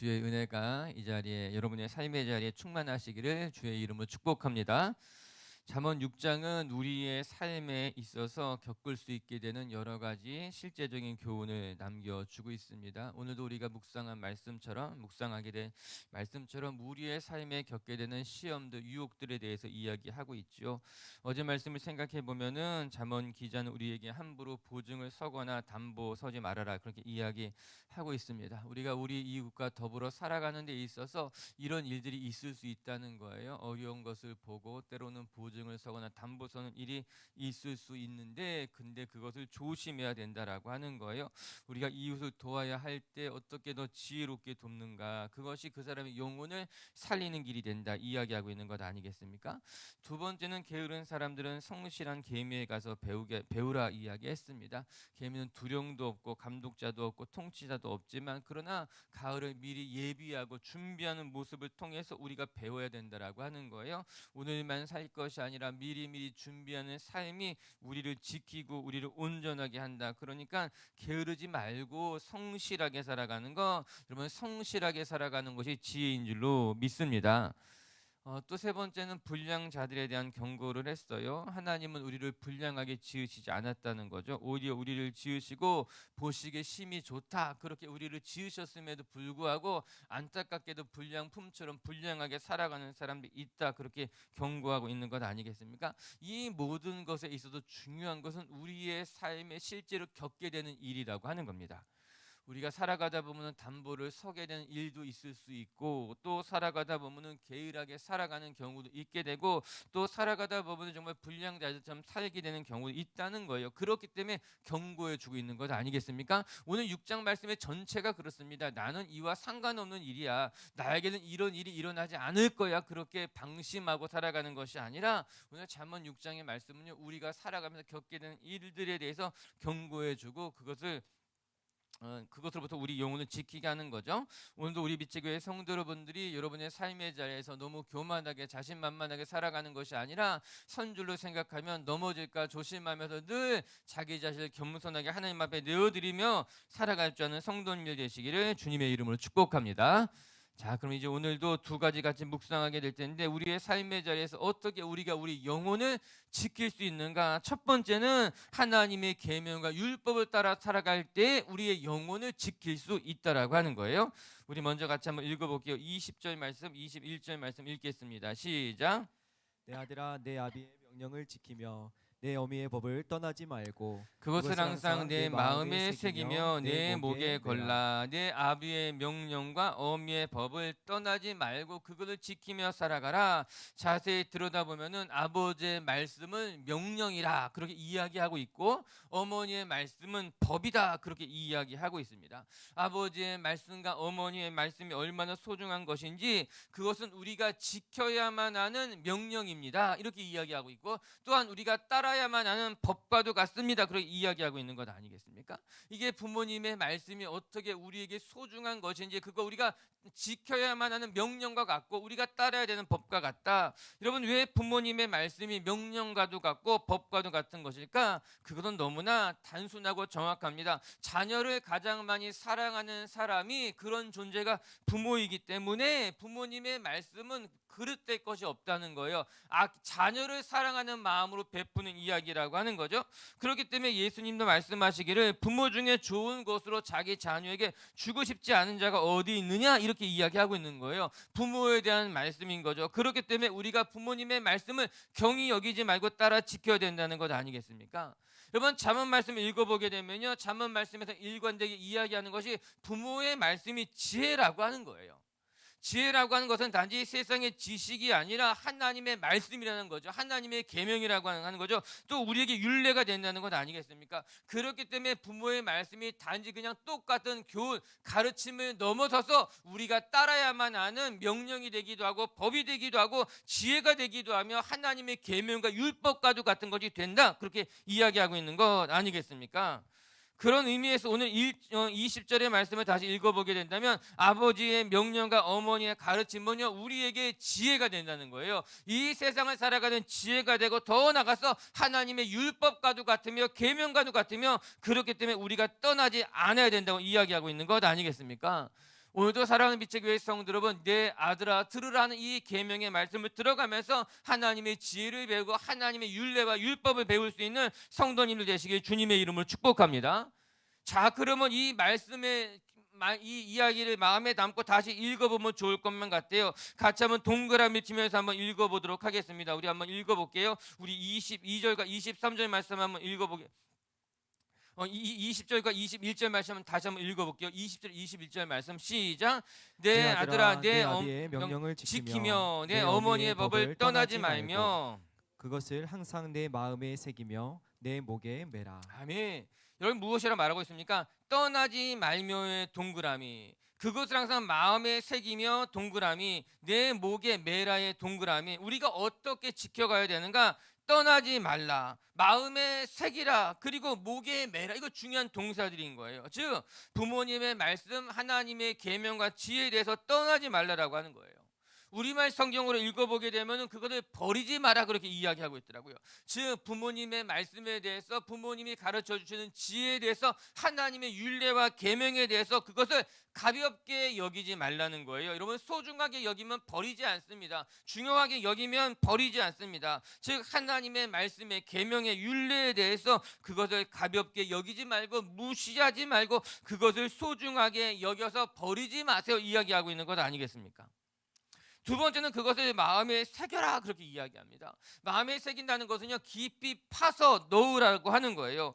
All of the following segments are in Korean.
주의 은혜가 이 자리에 여러분의 삶의 자리에 충만하시기를 주의 이름으로 축복합니다. 잠언 6장은 우리의 삶에 있어서 겪을 수 있게 되는 여러 가지 실제적인 교훈을 남겨주고 있습니다. 오늘도 우리가 묵상하게 된 말씀처럼 우리의 삶에 겪게 되는 시험들, 유혹들에 대해서 이야기하고 있죠. 어제 말씀을 생각해 보면은 잠언 기자는 우리에게 함부로 보증을 서거나 담보 서지 말아라 그렇게 이야기하고 있습니다. 우리가 우리 이웃과 더불어 살아가는 데 있어서 이런 일들이 있을 수 있다는 거예요. 어려운 것을 보고 때로는 보증을 서거나 담보 서는 일이 있을 수 있는데 근데 그것을 조심해야 된다라고 하는 거예요. 우리가 이웃을 도와야 할 때 어떻게 더 지혜롭게 돕는가, 그것이 그 사람의 영혼을 살리는 길이 된다 이야기하고 있는 것 아니겠습니까? 두 번째는 게으른 사람들은 성실한 계미에 가서 배우라 이야기했습니다. 계미는 두령도 없고 감독자도 없고 통치자도 없지만 그러나 가을을 미리 예비하고 준비하는 모습을 통해서 우리가 배워야 된다라고 하는 거예요. 오늘만 살 것이 아니라 미리미리 준비하는 삶이 우리를 지키고 우리를 온전하게 한다. 그러니까 게으르지 말고 성실하게 살아가는 거, 여러분 성실하게 살아가는 것이 지혜인 줄로 믿습니다. 또 세 번째는 불량자들에 대한 경고를 했어요. 하나님은 우리를 불량하게 지으시지 않았다는 거죠. 오히려 우리를 지으시고 보시기에 심히 좋다 그렇게 우리를 지으셨음에도 불구하고 안타깝게도 불량품처럼 불량하게 살아가는 사람들이 있다 그렇게 경고하고 있는 것 아니겠습니까? 이 모든 것에 있어서 중요한 것은 우리의 삶에 실제로 겪게 되는 일이라고 하는 겁니다. 우리가 살아가다 보면은 담보를 서게 되는 일도 있을 수 있고, 또 살아가다 보면은 게으르게 살아가는 경우도 있게 되고, 또 살아가다 보면은 정말 불량자들처럼 살게 되는 경우도 있다는 거예요. 그렇기 때문에 경고해 주고 있는 것 아니겠습니까? 오늘 6장 말씀의 전체가 그렇습니다. 나는 이와 상관없는 일이야, 나에게는 이런 일이 일어나지 않을 거야, 그렇게 방심하고 살아가는 것이 아니라 오늘 잠언 6장의 말씀은요, 우리가 살아가면서 겪게 되는 일들에 대해서 경고해 주고 그것으로부터 우리 영혼을 지키게 하는 거죠. 오늘도 우리 빛의교회 성도 여러분들이 여러분의 삶의 자리에서 너무 교만하게 자신만만하게 살아가는 것이 아니라 선줄로 생각하면 넘어질까 조심하면서 늘 자기 자신을 겸손하게 하나님 앞에 내어드리며 살아갈 줄 아는 성도님들 되시기를 주님의 이름으로 축복합니다. 자, 그럼 이제 오늘도 두 가지 같이 묵상하게 될 텐데, 우리의 삶의 자리에서 어떻게 우리가 우리 영혼을 지킬 수 있는가? 첫 번째는 하나님의 계명과 율법을 따라 살아갈 때 우리의 영혼을 지킬 수 있다라고 하는 거예요. 우리 먼저 같이 한번 읽어볼게요. 20절 말씀, 21절 말씀 읽겠습니다. 시작. 내 아들아, 내 아비의 명령을 지키며 내 어미의 법을 떠나지 말고 그것을 항상 내 마음에 새기며 내 목에 걸라. 내 아비의 명령과 어미의 법을 떠나지 말고 그것을 지키며 살아가라. 자세히 들여다보면은 아버지의 말씀은 명령이라 그렇게 이야기하고 있고, 어머니의 말씀은 법이다 그렇게 이야기하고 있습니다. 아버지의 말씀과 어머니의 말씀이 얼마나 소중한 것인지, 그것은 우리가 지켜야만 하는 명령입니다 이렇게 이야기하고 있고, 또한 우리가 따라야만 하는 법과도 같습니다 그렇게 이야기하고 있는 것 아니겠습니까? 이게 부모님의 말씀이 어떻게 우리에게 소중한 것인지, 그거 우리가 지켜야만 하는 명령과 같고 우리가 따라야 되는 법과 같다. 여러분, 왜 부모님의 말씀이 명령과도 같고 법과도 같은 것일까? 그것은 너무나 단순하고 정확합니다. 자녀를 가장 많이 사랑하는 사람이 그런 존재가 부모이기 때문에 부모님의 말씀은 그릇될 것이 없다는 거예요. 자녀를 사랑하는 마음으로 베푸는 이야기라고 하는 거죠. 그렇기 때문에 예수님도 말씀하시기를 부모 중에 좋은 것으로 자기 자녀에게 주고 싶지 않은 자가 어디 있느냐 이렇게 이야기하고 있는 거예요. 부모에 대한 말씀인 거죠. 그렇기 때문에 우리가 부모님의 말씀을 경히 여기지 말고 따라 지켜야 된다는 것 아니겠습니까? 여러분, 잠언 말씀을 읽어보게 되면요, 잠언 말씀에서 일관되게 이야기하는 것이 부모의 말씀이 지혜라고 하는 거예요. 지혜라고 하는 것은 단지 세상의 지식이 아니라 하나님의 말씀이라는 거죠. 하나님의 계명이라고 하는 거죠. 또 우리에게 율례가 된다는 것 아니겠습니까? 그렇기 때문에 부모의 말씀이 단지 그냥 똑같은 교훈, 가르침을 넘어서서 우리가 따라야만 하는 명령이 되기도 하고 법이 되기도 하고 지혜가 되기도 하며 하나님의 계명과 율법과도 같은 것이 된다 그렇게 이야기하고 있는 것 아니겠습니까? 그런 의미에서 오늘 20절의 말씀을 다시 읽어보게 된다면, 아버지의 명령과 어머니의 가르침은요 우리에게 지혜가 된다는 거예요. 이 세상을 살아가는 지혜가 되고, 더 나아가서 하나님의 율법과도 같으며 계명과도 같으며, 그렇기 때문에 우리가 떠나지 않아야 된다고 이야기하고 있는 것 아니겠습니까? 오늘도 사랑하는 빛의 교회 성도 여러분, 내 아들아 들으라는 이 계명의 말씀을 들어가면서 하나님의 지혜를 배우고 하나님의 율례와 율법을 배울 수 있는 성도님들 되시길 주님의 이름으로 축복합니다. 자, 그러면 이 말씀의 이 이야기를 마음에 담고 다시 읽어보면 좋을 것만 같아요. 같이 한번 동그라미 치면서 한번 읽어보도록 하겠습니다. 우리 한번 읽어볼게요. 우리 22절과 23절 말씀 한번 읽어보게. 20절과 21절 말씀 다시 한번 읽어볼게요. 20절, 21절 말씀 시작. 내 아들아, 내 아비의 명령을 지키며 내 어머니의 법을 떠나지 말며 그것을 항상 내 마음에 새기며 내 목에 매라. 아멘. 여러분 무엇이라 말하고 있습니까? 떠나지 말며의 동그라미. 그것을 항상 마음에 새기며 동그라미. 내 목에 매라의 동그라미. 우리가 어떻게 지켜가야 되는가? 떠나지 말라. 마음에 새기라. 그리고 목에 매라. 이거 중요한 동사들인 거예요. 즉 부모님의 말씀, 하나님의 계명과 지혜에 대해서 떠나지 말라라고 하는 거예요. 우리말 성경으로 읽어보게 되면 그것을 버리지 마라 그렇게 이야기하고 있더라고요. 즉 부모님의 말씀에 대해서, 부모님이 가르쳐 주시는 지혜에 대해서, 하나님의 율례와 계명에 대해서 그것을 가볍게 여기지 말라는 거예요. 여러분 소중하게 여기면 버리지 않습니다. 중요하게 여기면 버리지 않습니다. 즉 하나님의 말씀의 계명의 율례에 대해서 그것을 가볍게 여기지 말고 무시하지 말고 그것을 소중하게 여겨서 버리지 마세요 이야기하고 있는 것 아니겠습니까? 두 번째는 그것을 마음에 새겨라 그렇게 이야기합니다. 마음에 새긴다는 것은요 깊이 파서 넣으라고 하는 거예요.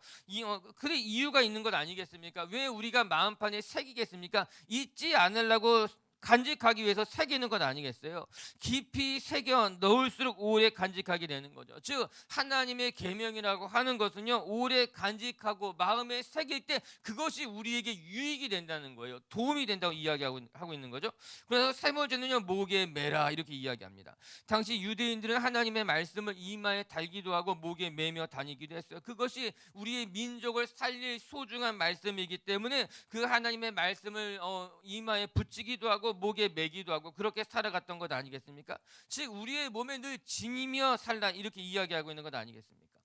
그래 이유가 있는 것 아니겠습니까? 왜 우리가 마음판에 새기겠습니까? 잊지 않으려고 간직하기 위해서 새기는 것 아니겠어요? 깊이 새겨 넣을수록 오래 간직하게 되는 거죠. 즉 하나님의 계명이라고 하는 것은요 오래 간직하고 마음에 새길 때 그것이 우리에게 유익이 된다는 거예요. 도움이 된다고 이야기하고 있는 거죠. 그래서 세 번째는요 목에 매라 이렇게 이야기합니다. 당시 유대인들은 하나님의 말씀을 이마에 달기도 하고 목에 매며 다니기도 했어요. 그것이 우리의 민족을 살릴 소중한 말씀이기 때문에 그 하나님의 말씀을 이마에 붙이기도 하고 목에 매기도 하고 그렇게 살아갔던 것 아니겠습니까? 즉 우리의 몸에 늘 지니며 살라 이렇게 이야기하고 있는 것 아니겠습니까?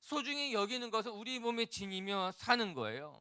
소중히 여기는 것은 우리 몸에 지니며 사는 거예요.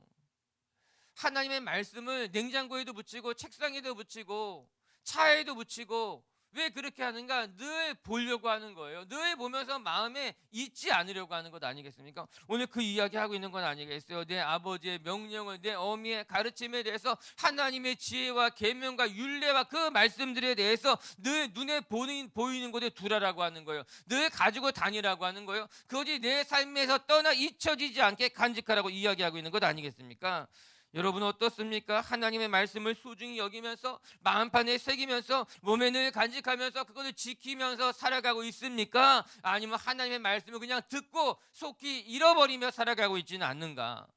하나님의 말씀을 냉장고에도 붙이고 책상에도 붙이고 차에도 붙이고 왜 그렇게 하는가? 늘 보려고 하는 거예요. 늘 보면서 마음에 잊지 않으려고 하는 것 아니겠습니까? 오늘 그 이야기하고 있는 건 아니겠어요? 내 아버지의 명령을, 내 어미의 가르침에 대해서 하나님의 지혜와 계명과 율례와 그 말씀들에 대해서 늘 눈에 보이는 곳에 두라라고 하는 거예요. 늘 가지고 다니라고 하는 거예요. 그것이 내 삶에서 떠나 잊혀지지 않게 간직하라고 이야기하고 있는 것 아니겠습니까? 여러분 어떻습니까? 하나님의 말씀을 소중히 여기면서 마음판에 새기면서 몸에 늘 간직하면서 그것을 지키면서 살아가고 있습니까? 아니면 하나님의 말씀을 그냥 듣고 속히 잃어버리며 살아가고 있지는 않는가?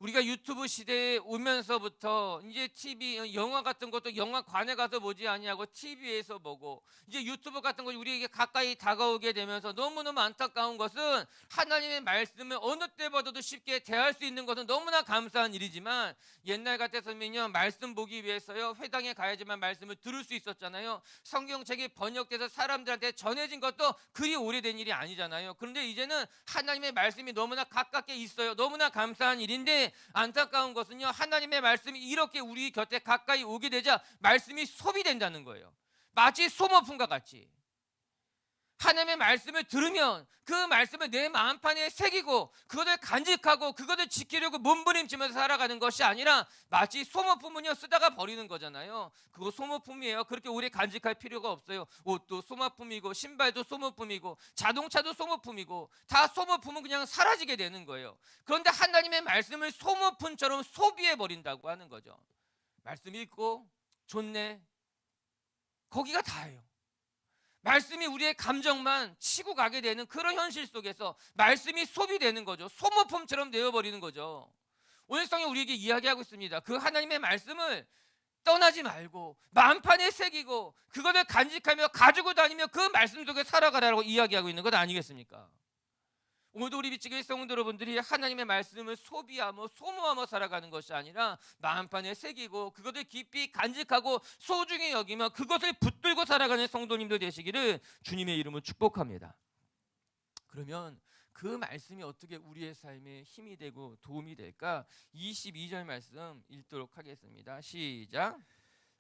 우리가 유튜브 시대에 오면서부터 이제 TV, 영화 같은 것도 영화관에 가서 보지 아니하고 TV에서 보고 이제 유튜브 같은 거 우리에게 가까이 다가오게 되면서 너무너무 안타까운 것은 하나님의 말씀을 어느 때 봐도 쉽게 대할 수 있는 것은 너무나 감사한 일이지만 옛날 같았으면요 말씀 보기 위해서요 회당에 가야지만 말씀을 들을 수 있었잖아요. 성경책이 번역돼서 사람들한테 전해진 것도 그리 오래된 일이 아니잖아요. 그런데 이제는 하나님의 말씀이 너무나 가깝게 있어요. 너무나 감사한 일인데 안타까운 것은요 하나님의 말씀이 이렇게 우리 곁에 가까이 오게 되자 말씀이 소비된다는 거예요. 마치 소모품과 같이 하나님의 말씀을 들으면 그 말씀을 내 마음판에 새기고 그것을 간직하고 그것을 지키려고 몸부림치면서 살아가는 것이 아니라 마치 소모품은요 쓰다가 버리는 거잖아요. 그거 소모품이에요. 그렇게 오래 간직할 필요가 없어요. 옷도 소모품이고 신발도 소모품이고 자동차도 소모품이고 다 소모품은 그냥 사라지게 되는 거예요. 그런데 하나님의 말씀을 소모품처럼 소비해 버린다고 하는 거죠. 말씀 읽고 좋네 거기가 다예요. 말씀이 우리의 감정만 치고 가게 되는 그런 현실 속에서 말씀이 소비되는 거죠. 소모품처럼 되어버리는 거죠. 오늘 성경 우리에게 이야기하고 있습니다. 그 하나님의 말씀을 떠나지 말고 마음판에 새기고 그것을 간직하며 가지고 다니며 그 말씀 속에 살아가라고 이야기하고 있는 것 아니겠습니까? 오늘도 우리 빛의 성도 여러분들이 하나님의 말씀을 소비하며 소모하며 살아가는 것이 아니라 마음판에 새기고 그것을 깊이 간직하고 소중히 여기며 그것을 붙들고 살아가는 성도님들 되시기를 주님의 이름으로 축복합니다. 그러면 그 말씀이 어떻게 우리의 삶에 힘이 되고 도움이 될까? 22절 말씀 읽도록 하겠습니다. 시작.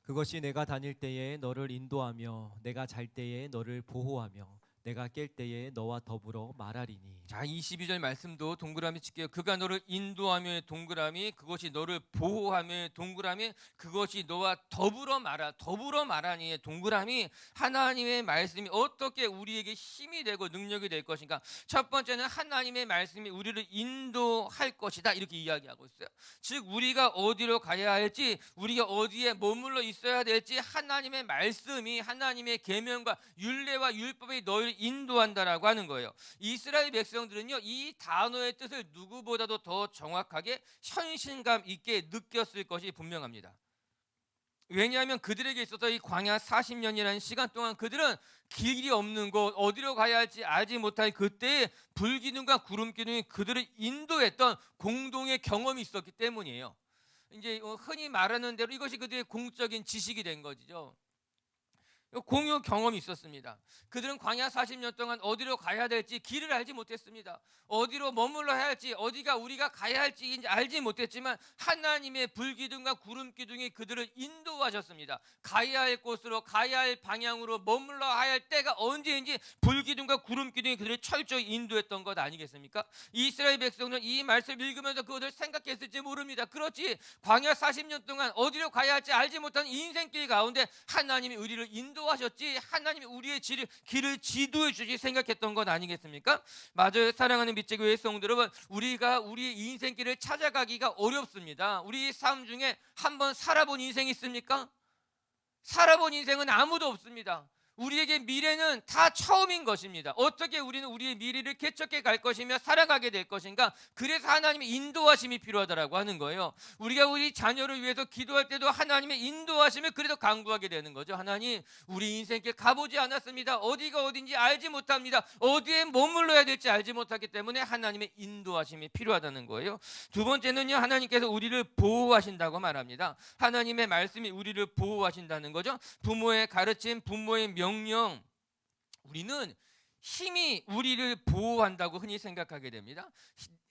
그것이 내가 다닐 때에 너를 인도하며 내가 잘 때에 너를 보호하며 내가 깰 때에 너와 더불어 말하리니. 자, 22절 말씀도 동그라미 칠게요. 그가 너를 인도하며 동그라미, 그것이 너를 보호하며 동그라미, 그것이 너와 더불어 말하니의 동그라미. 하나님의 말씀이 어떻게 우리에게 힘이 되고 능력이 될 것인가? 첫 번째는 하나님의 말씀이 우리를 인도할 것이다, 이렇게 이야기하고 있어요. 즉 우리가 어디로 가야 할지, 우리가 어디에 머물러 있어야 될지 하나님의 말씀이, 하나님의 계명과 율례와 율법이 너희를 인도한다라고 하는 거예요. 이스라엘 백성들은요, 이 단어의 뜻을 누구보다도 더 정확하게 현실감 있게 느꼈을 것이 분명합니다. 왜냐하면 그들에게 있어서 이 광야 40년이라는 시간 동안 그들은 길이 없는 곳, 어디로 가야 할지 알지 못할 그때에 불기둥과 구름기둥이 그들을 인도했던 공동의 경험이 있었기 때문이에요. 이제 흔히 말하는 대로 이것이 그들의 공적인 지식이 된 거죠. 공유 경험이 있었습니다. 그들은 광야 40년 동안 어디로 가야 될지 길을 알지 못했습니다. 어디로 머물러야 할지, 어디가 우리가 가야 할지 알지 못했지만 하나님의 불기둥과 구름기둥이 그들을 인도하셨습니다. 가야 할 곳으로, 가야 할 방향으로 머물러야 할 때가 언제인지 불기둥과 구름기둥이 그들을 철저히 인도했던 것 아니겠습니까? 이스라엘 백성은 이 말씀을 읽으면서 그것을 생각했을지 모릅니다. 그렇지, 광야 40년 동안 어디로 가야 할지 알지 못한 인생길 가운데 하나님이 우리를 인도하셨지, 하나님이 우리의 길을 지도해 주시 생각했던 것 아니겠습니까? 맞아요. 사랑하는 빛제교회 성도 여러분, 우리가 우리의 인생길을 찾아가기가 어렵습니다. 우리 삶 중에 한번 살아본 인생이 있습니까? 살아본 인생은 아무도 없습니다. 우리에게 미래는 다 처음인 것입니다. 어떻게 우리는 우리의 미래를 개척해 갈 것이며 살아가게 될 것인가? 그래서 하나님의 인도하심이 필요하다라고 하는 거예요. 우리가 우리 자녀를 위해서 기도할 때도 하나님의 인도하심을 그래도 강구하게 되는 거죠. 하나님, 우리 인생길 가보지 않았습니다. 어디가 어딘지 알지 못합니다. 어디에 머물러야 될지 알지 못하기 때문에 하나님의 인도하심이 필요하다는 거예요. 두 번째는요, 하나님께서 우리를 보호하신다고 말합니다. 하나님의 말씀이 우리를 보호하신다는 거죠. 부모의 가르침, 부모의 명령, 우리는 힘이 우리를 보호한다고 흔히 생각하게 됩니다.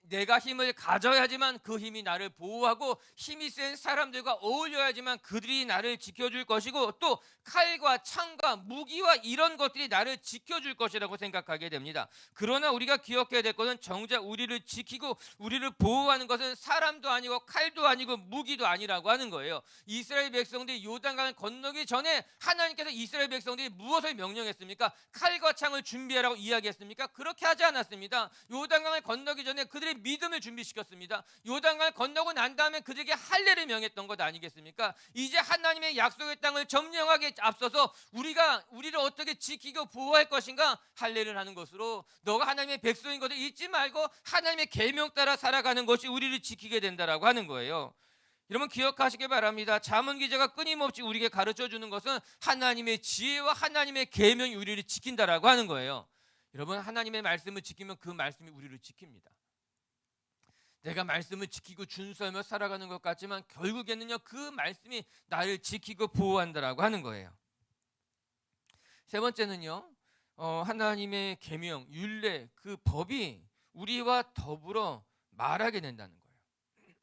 내가 힘을 가져야지만 그 힘이 나를 보호하고, 힘이 센 사람들과 어울려야지만 그들이 나를 지켜줄 것이고, 또 칼과 창과 무기와 이런 것들이 나를 지켜줄 것이라고 생각하게 됩니다. 그러나 우리가 기억해야 될 것은 정작 우리를 지키고 우리를 보호하는 것은 사람도 아니고 칼도 아니고 무기도 아니라고 하는 거예요. 이스라엘 백성들이 요단강을 건너기 전에 하나님께서 이스라엘 백성들이 무엇을 명령했습니까? 칼과 창을 준비하라고 이야기했습니까? 그렇게 하지 않았습니다. 요단강을 건너기 전에 그들의 믿음을 준비시켰습니다. 요단강을 건너고 난 다음에 그들에게 할례를 명했던 것 아니겠습니까? 이제 하나님의 약속의 땅을 점령하기에 앞서서 우리를 어떻게 지키고 보호할 것인가? 할례를 하는 것으로, 너가 하나님의 백성인 것을 잊지 말고 하나님의 계명 따라 살아가는 것이 우리를 지키게 된다라고 하는 거예요. 여러분 기억하시기 바랍니다. 잠언 기자가 끊임없이 우리에게 가르쳐 주는 것은 하나님의 지혜와 하나님의 계명이 우리를 지킨다라고 하는 거예요. 여러분, 하나님의 말씀을 지키면 그 말씀이 우리를 지킵니다. 내가 말씀을 지키고 준수하며 살아가는 것 같지만 결국에는요, 그 말씀이 나를 지키고 보호한다라고 하는 거예요. 세 번째는요, 하나님의 계명, 율례, 그 법이 우리와 더불어 말하게 된다는 거예요.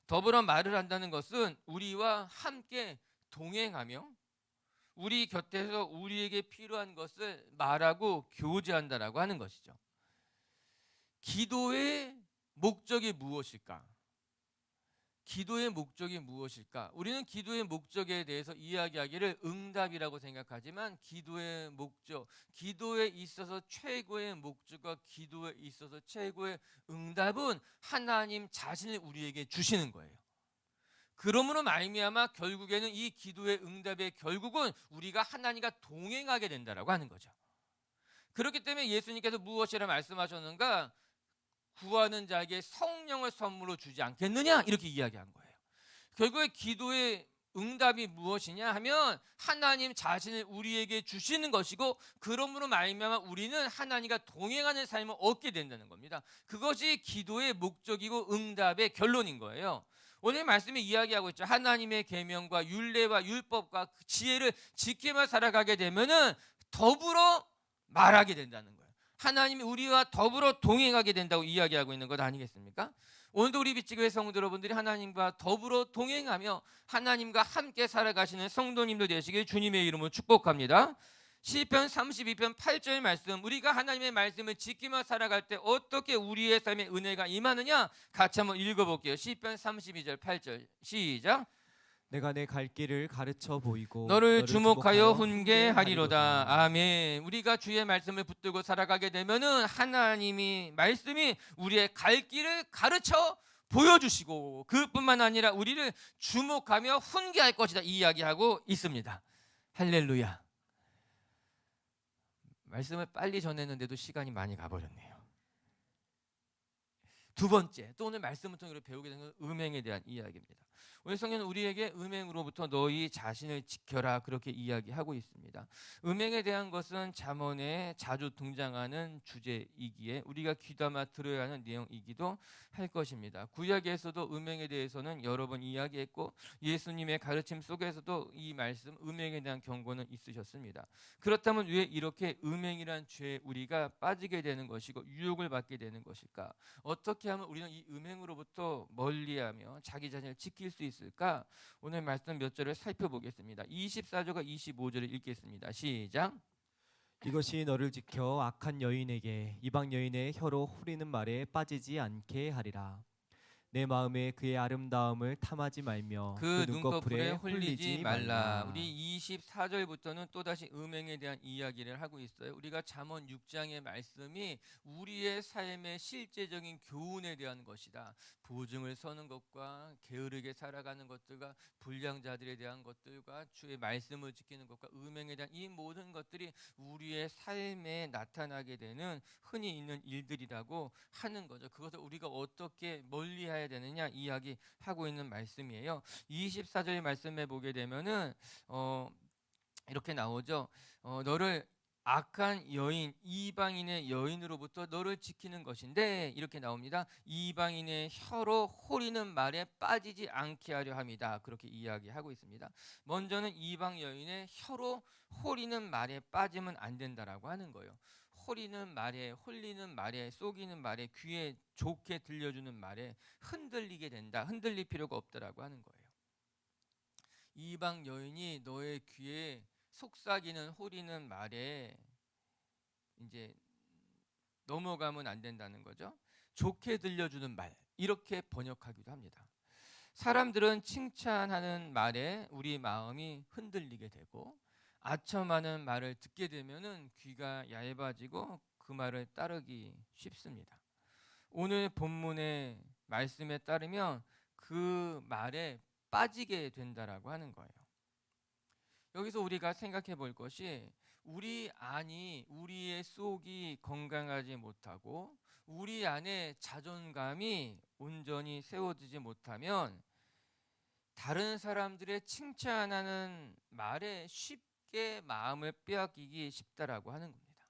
더불어 말을 한다는 것은 우리와 함께 동행하며 우리 곁에서 우리에게 필요한 것을 말하고 교제한다라고 하는 것이죠. 기도의 목적이 무엇일까? 기도의 목적이 무엇일까? 우리는 기도의 목적에 대해서 이야기하기를 응답이라고 생각하지만, 기도의 목적, 기도에 있어서 최고의 목적과 기도에 있어서 최고의 응답은 하나님 자신을 우리에게 주시는 거예요. 그러므로 말미암아 결국에는 이 기도의 응답의 결국은 우리가 하나님과 동행하게 된다라고 하는 거죠. 그렇기 때문에 예수님께서 무엇이라 말씀하셨는가? 구하는 자에게 성령을 선물로 주지 않겠느냐, 이렇게 이야기한 거예요. 결국에 기도의 응답이 무엇이냐 하면 하나님 자신을 우리에게 주시는 것이고, 그러므로 말미암아 우리는 하나님과 동행하는 삶을 얻게 된다는 겁니다. 그것이 기도의 목적이고 응답의 결론인 거예요. 오늘 말씀에 이야기하고 있죠. 하나님의 계명과 율례와 율법과 그 지혜를 지키며 살아가게 되면은 더불어 말하게 된다는 거예요. 하나님이 우리와 더불어 동행하게 된다고 이야기하고 있는 것 아니겠습니까? 오늘도 우리 빛지교회 성도 여러분들이 하나님과 더불어 동행하며 하나님과 함께 살아가시는 성도님들 되시길 주님의 이름으로 축복합니다. 시편 32편 8절 말씀, 우리가 하나님의 말씀을 지키며 살아갈 때 어떻게 우리의 삶에 은혜가 임하느냐 같이 한번 읽어볼게요. 시편 32절 8절 시작. 내가 내 갈 길을 가르쳐 보이고 너를 주목하여 훈계하리로다. 아멘. 우리가 주의 말씀을 붙들고 살아가게 되면은 하나님이 말씀이 우리의 갈 길을 가르쳐 보여주시고 그뿐만 아니라 우리를 주목하며 훈계할 것이다 이 이야기하고 있습니다. 할렐루야. 말씀을 빨리 전했는데도 시간이 많이 가버렸네요. 두 번째, 또 오늘 말씀을 통해 배우게 되는 음행에 대한 이야기입니다. 오늘 성경은 우리에게 음행으로부터 너희 자신을 지켜라 그렇게 이야기하고 있습니다. 음행에 대한 것은 잠언에 자주 등장하는 주제이기에 우리가 귀담아 들어야 하는 내용이기도 할 것입니다. 구약에서도 음행에 대해서는 여러 번 이야기했고 예수님의 가르침 속에서도 이 말씀 음행에 대한 경고는 있으셨습니다. 그렇다면 왜 이렇게 음행이란 죄에 우리가 빠지게 되는 것이고 유혹을 받게 되는 것일까? 어떻게 하면 우리는 이 음행으로부터 멀리하며 자기 자신을 지킬 수 있을까? 오늘 말씀 몇 절을 살펴보겠습니다. 24절과 25절을 읽겠습니다. 시작. 이것이 너를 지켜 악한 여인에게 이방 여인의 혀로 후리는 말에 빠지지 않게 하리라. 내 마음에 그의 아름다움을 탐하지 말며 그 그 눈꺼풀에 눈꺼풀에 홀리지 말라. 우리 24절부터는 또다시 음행에 대한 이야기를 하고 있어요. 우리가 잠언 6장의 말씀이 우리의 삶의 실제적인 교훈에 대한 것이다. 보증을 서는 것과 게으르게 살아가는 것들과 불량자들에 대한 것들과 주의 말씀을 지키는 것과 음행에 대한 이 모든 것들이 우리의 삶에 나타나게 되는 흔히 있는 일들이라고 하는 거죠. 그것을 우리가 어떻게 멀리해야 되느냐 이야기하고 있는 말씀이에요. 24절 말씀에 보게 되면은 이렇게 나오죠. 너를 악한 여인, 이방인의 여인으로부터 너를 지키는 것인데 이렇게 나옵니다. 이방인의 혀로 호리는 말에 빠지지 않게 하려 합니다. 그렇게 이야기하고 있습니다. 먼저는 이방 여인의 혀로 호리는 말에 빠지면 안 된다라고 하는 거예요. 호리는 말에, 홀리는 말에, 속이는 말에, 귀에 좋게 들려주는 말에 흔들리게 된다. 흔들릴 필요가 없다라고 하는 거예요. 이방 여인이 너의 귀에 속삭이는 호리는 말에 이제 넘어가면 안 된다는 거죠. 좋게 들려주는 말 이렇게 번역하기도 합니다. 사람들은 칭찬하는 말에 우리 마음이 흔들리게 되고 아첨하는 말을 듣게 되면은 귀가 얇아지고 그 말을 따르기 쉽습니다. 오늘 본문의 말씀에 따르면 그 말에 빠지게 된다라고 하는 거예요. 여기서 우리가 생각해 볼 것이 우리 안이 우리의 속이 건강하지 못하고 우리 안에 자존감이 온전히 세워지지 못하면 다른 사람들의 칭찬하는 말에 쉽게 마음을 빼앗기기 쉽다라고 하는 겁니다.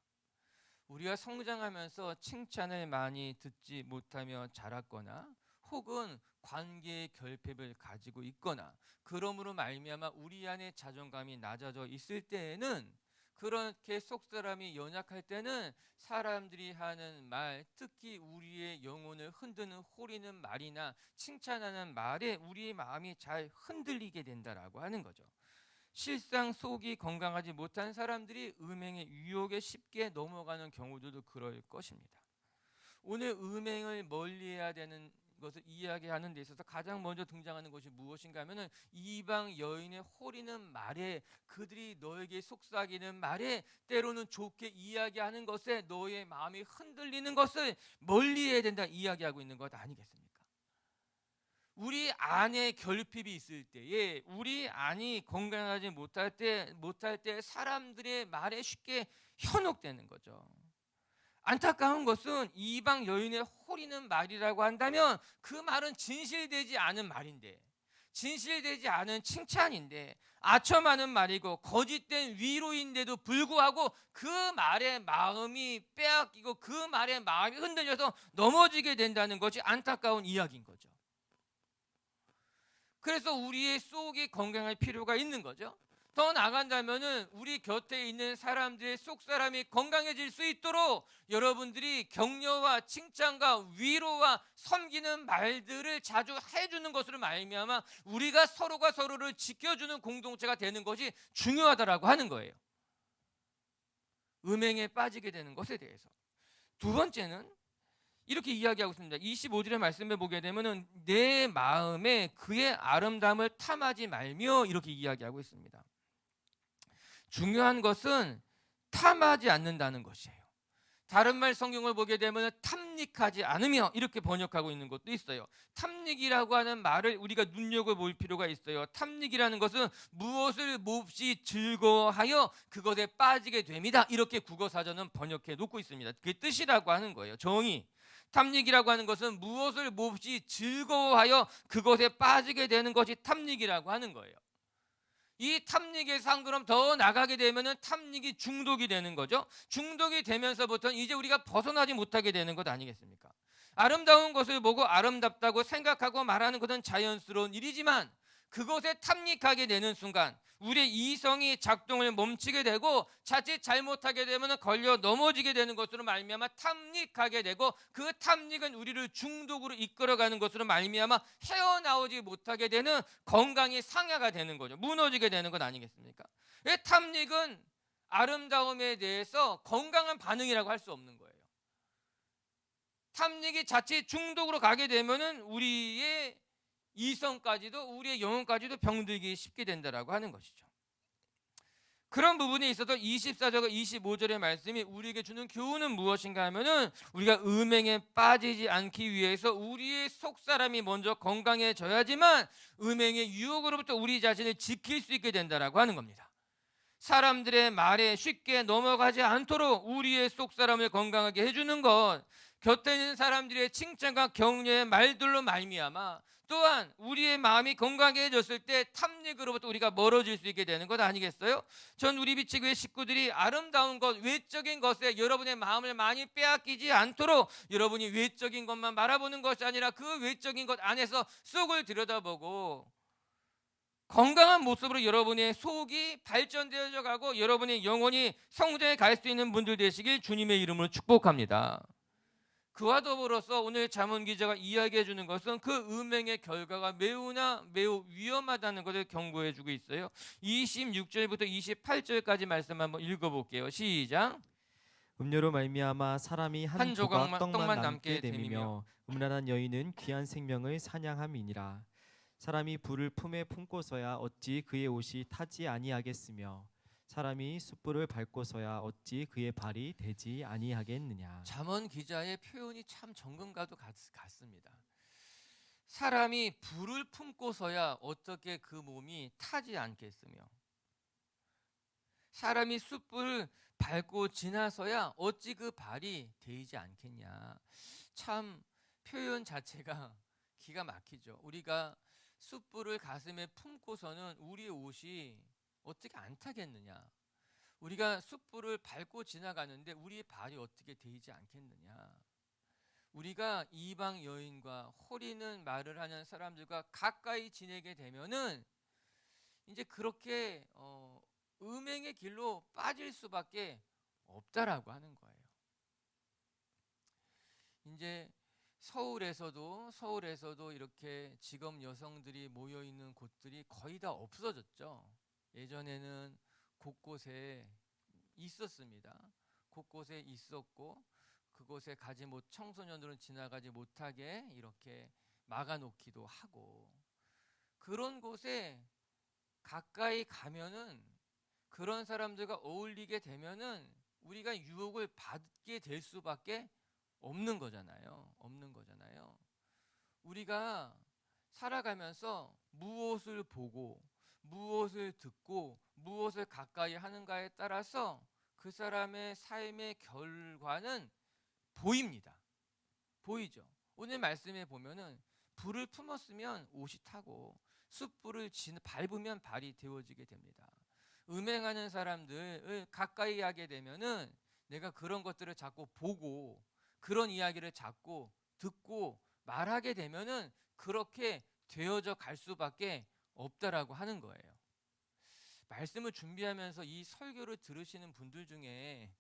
우리가 성장하면서 칭찬을 많이 듣지 못하며 자랐거나 혹은 관계의 결핍을 가지고 있거나 그러므로 말미암아 우리 안에 자존감이 낮아져 있을 때에는 그렇게 속사람이 연약할 때는 사람들이 하는 말, 특히 우리의 영혼을 흔드는 호리는 말이나 칭찬하는 말에 우리의 마음이 잘 흔들리게 된다라고 하는 거죠. 실상 속이 건강하지 못한 사람들이 음행의 유혹에 쉽게 넘어가는 경우들도 그럴 것입니다. 오늘 음행을 멀리해야 되는 것을 이야기하는 데 있어서 가장 먼저 등장하는 것이 무엇인가 하면은 이방 여인의 호리는 말에 그들이 너에게 속삭이는 말에 때로는 좋게 이야기하는 것에 너의 마음이 흔들리는 것을 멀리해야 된다 이야기하고 있는 것 아니겠습니까? 우리 안에 결핍이 있을 때에 우리 안이 건강하지 못할 때 사람들의 말에 쉽게 현혹되는 거죠. 안타까운 것은 이방 여인의 호리는 말이라고 한다면 그 말은 진실되지 않은 말인데 진실되지 않은 칭찬인데 아첨하는 말이고 거짓된 위로인데도 불구하고 그 말에 마음이 빼앗기고 그 말에 마음이 흔들려서 넘어지게 된다는 것이 안타까운 이야기인 거죠. 그래서 우리의 속이 건강할 필요가 있는 거죠. 더 나간다면은 우리 곁에 있는 사람들의 속사람이 건강해질 수 있도록 여러분들이 격려와 칭찬과 위로와 섬기는 말들을 자주 해주는 것으로 말미암아 우리가 서로가 서로를 지켜주는 공동체가 되는 것이 중요하다라고 하는 거예요. 음행에 빠지게 되는 것에 대해서. 두 번째는 이렇게 이야기하고 있습니다. 25절의 말씀을 보게 되면은 내 마음에 그의 아름다움을 탐하지 말며 이렇게 이야기하고 있습니다. 중요한 것은 탐하지 않는다는 것이에요. 다른 말 성경을 보게 되면 탐닉하지 않으며 이렇게 번역하고 있는 것도 있어요. 탐닉이라고 하는 말을 우리가 눈여겨볼 필요가 있어요. 탐닉이라는 것은 무엇을 몹시 즐거워하여 그것에 빠지게 됩니다. 이렇게 국어사전은 번역해 놓고 있습니다. 그게 뜻이라고 하는 거예요. 정의. 탐닉이라고 하는 것은 무엇을 몹시 즐거워하여 그것에 빠지게 되는 것이 탐닉이라고 하는 거예요. 이 탐닉에서 한 걸음 더 나가게 되면은 탐닉이 중독이 되는 거죠. 중독이 되면서부터는 이제 우리가 벗어나지 못하게 되는 것 아니겠습니까? 아름다운 것을 보고 아름답다고 생각하고 말하는 것은 자연스러운 일이지만 그것에 탐닉하게 되는 순간 우리의 이성이 작동을 멈추게 되고 자칫 잘못하게 되면 걸려 넘어지게 되는 것으로 말미암아 탐닉하게 되고 그 탐닉은 우리를 중독으로 이끌어가는 것으로 말미암아 헤어나오지 못하게 되는 건강이 상해가 되는 거죠. 무너지게 되는 것 아니겠습니까? 이 탐닉은 아름다움에 대해서 건강한 반응이라고 할 수 없는 거예요. 탐닉이 자칫 중독으로 가게 되면은 우리의 이성까지도 우리의 영혼까지도 병들기 쉽게 된다라고 하는 것이죠. 그런 부분에 있어서 24절과 25절의 말씀이 우리에게 주는 교훈은 무엇인가 하면은 우리가 음행에 빠지지 않기 위해서 우리의 속사람이 먼저 건강해져야지만 음행의 유혹으로부터 우리 자신을 지킬 수 있게 된다라고 하는 겁니다. 사람들의 말에 쉽게 넘어가지 않도록 우리의 속사람을 건강하게 해주는 것, 곁에 있는 사람들의 칭찬과 격려의 말들로 말미암아 또한 우리의 마음이 건강해졌을 때 탐닉으로부터 우리가 멀어질 수 있게 되는 것 아니겠어요? 전 우리 비치교회 식구들이 아름다운 것, 외적인 것에 여러분의 마음을 많이 빼앗기지 않도록 여러분이 외적인 것만 바라보는 것이 아니라 그 외적인 것 안에서 속을 들여다보고 건강한 모습으로 여러분의 속이 발전되어져 가고 여러분의 영혼이 성장해 갈 수 있는 분들 되시길 주님의 이름으로 축복합니다. 그와 더불어서 오늘 잠언 기자가 이야기해 주는 것은 그 음행의 결과가 매우 위험하다는 것을 경고해 주고 있어요. 26절부터 28절까지 말씀 한번 읽어볼게요. 시작. 음료로 말미암아 사람이 한 한 조각 조각만 떡만 남게 됨이며 됨이며 음란한 여인은 귀한 생명을 사냥함이니라. 사람이 불을 품에 품고서야 어찌 그의 옷이 타지 아니하겠으며 사람이 숯불을 밟고서야 어찌 그의 발이 되지 아니하겠느냐. 잠언 기자의 표현이 참 정근과도 같습니다. 사람이 불을 품고서야 어떻게 그 몸이 타지 않겠으며 사람이 숯불을 밟고 지나서야 어찌 그 발이 데이지 않겠냐. 참 표현 자체가 기가 막히죠. 우리가 숯불을 가슴에 품고서는 우리의 옷이 어떻게 안 타겠느냐. 우리가 숯불을 밟고 지나가는데 우리의 발이 어떻게 데이지 않겠느냐. 우리가 이방 여인과 호리는 말을 하는 사람들과 가까이 지내게 되면은 이제 그렇게 음행의 길로 빠질 수밖에 없다라고 하는 거예요. 이제 서울에서도 이렇게 직업 여성들이 모여 있는 곳들이 거의 다 없어졌죠. 예전에는 곳곳에 있었습니다. 곳곳에 있었고 그곳에 청소년들은 지나가지 못하게 이렇게 막아놓기도 하고 그런 곳에 가까이 가면은 그런 사람들과 어울리게 되면은 우리가 유혹을 받게 될 수밖에 없는 거잖아요. 우리가 살아가면서 무엇을 보고 무엇을 듣고 무엇을 가까이 하는가에 따라서 그 사람의 삶의 결과는 보입니다. 보이죠? 오늘 말씀에 보면은 불을 품었으면 옷이 타고 숯불을 밟으면 발이 데워지게 됩니다. 음행하는 사람들을 가까이 하게 되면은 내가 그런 것들을 자꾸 보고 그런 이야기를 자꾸 듣고 말하게 되면은 그렇게 되어져 갈 수밖에 없다라고 하는 거예요. 말씀을 준비하면서 이 설교를 들으시는 분들 중에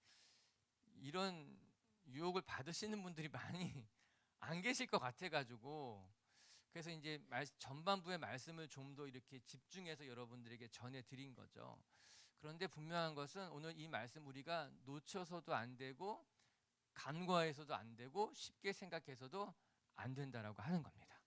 이런 유혹을 받으시는 분들이 많이 안 계실 것 같아가지고, 그래서 이제 전반부의 말씀을 좀 더 이렇게 집중해서 여러분들에게 전해드린 거죠. 그런데 분명한 것은 오늘 이 말씀 우리가 놓쳐서도 안 되고 간과해서도 안 되고 쉽게 생각해서도 안 된다라고 하는 겁니다.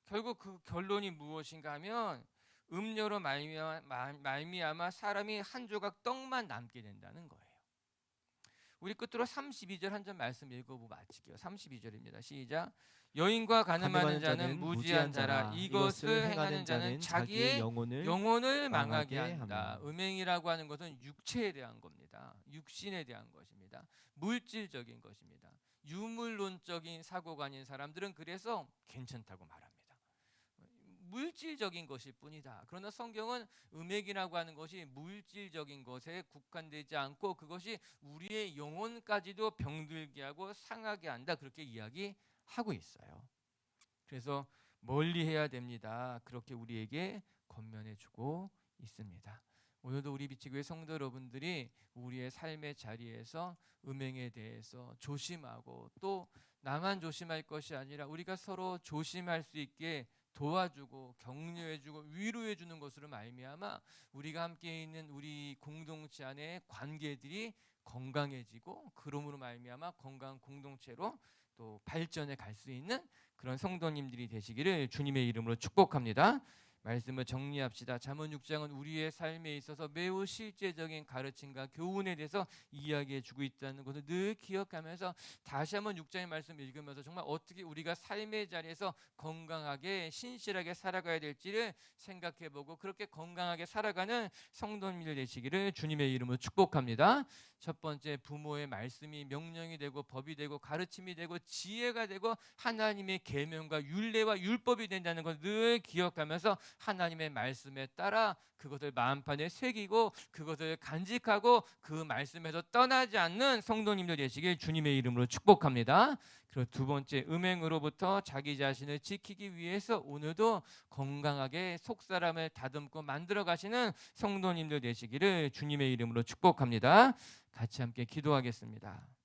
결국 그 결론이 무엇인가 하면 음료로 말미암아 사람이 한 조각 떡만 남게 된다는 거예요. 우리 끝으로 32절 한 절 말씀 읽어보고 마칠게요. 32절입니다. 시작. 여인과 가늠하는 자는 무지한 자라. 이것을 행하는 자는 자기의 영혼을 망하게 한다. 음행이라고 하는 것은 육체에 대한 겁니다. 육신에 대한 것입니다. 물질적인 것입니다. 유물론적인 사고가 아닌 사람들은 그래서 괜찮다고 말합니다. 물질적인 것일 뿐이다. 그러나 성경은 음행이라고 하는 것이 물질적인 것에 국한되지 않고 그것이 우리의 영혼까지도 병들게 하고 상하게 한다. 그렇게 이야기하고 있어요. 그래서 멀리 해야 됩니다. 그렇게 우리에게 권면해 주고 있습니다. 오늘도 우리 비치교회 성도 여러분들이 우리의 삶의 자리에서 음행에 대해서 조심하고, 또 나만 조심할 것이 아니라 우리가 서로 조심할 수 있게 도와주고 격려해주고 위로해주는 것으로 말미암아 우리가 함께 있는 우리 공동체 안에 관계들이 건강해지고, 그러므로 말미암아 건강한 공동체로 또 발전해 갈 수 있는 그런 성도님들이 되시기를 주님의 이름으로 축복합니다. 말씀을 정리합시다. 잠언 6장은 우리의 삶에 있어서 매우 실제적인 가르침과 교훈에 대해서 이야기해 주고 있다는 것을 늘 기억하면서 다시 한번 6장의 말씀 읽으면서 정말 어떻게 우리가 삶의 자리에서 건강하게 신실하게 살아가야 될지를 생각해보고 그렇게 건강하게 살아가는 성도님들 되시기를 주님의 이름으로 축복합니다. 첫 번째, 부모의 말씀이 명령이 되고 법이 되고 가르침이 되고 지혜가 되고 하나님의 계명과 율례와 율법이 된다는 걸 늘 기억하면서 하나님의 말씀에 따라 그것을 마음판에 새기고 그것을 간직하고 그 말씀에서 떠나지 않는 성도님들 되시길 주님의 이름으로 축복합니다. 그리고 두 번째, 음행으로부터 자기 자신을 지키기 위해서 오늘도 건강하게 속사람을 다듬고 만들어 가시는 성도님들 되시기를 주님의 이름으로 축복합니다. 같이 함께 기도하겠습니다.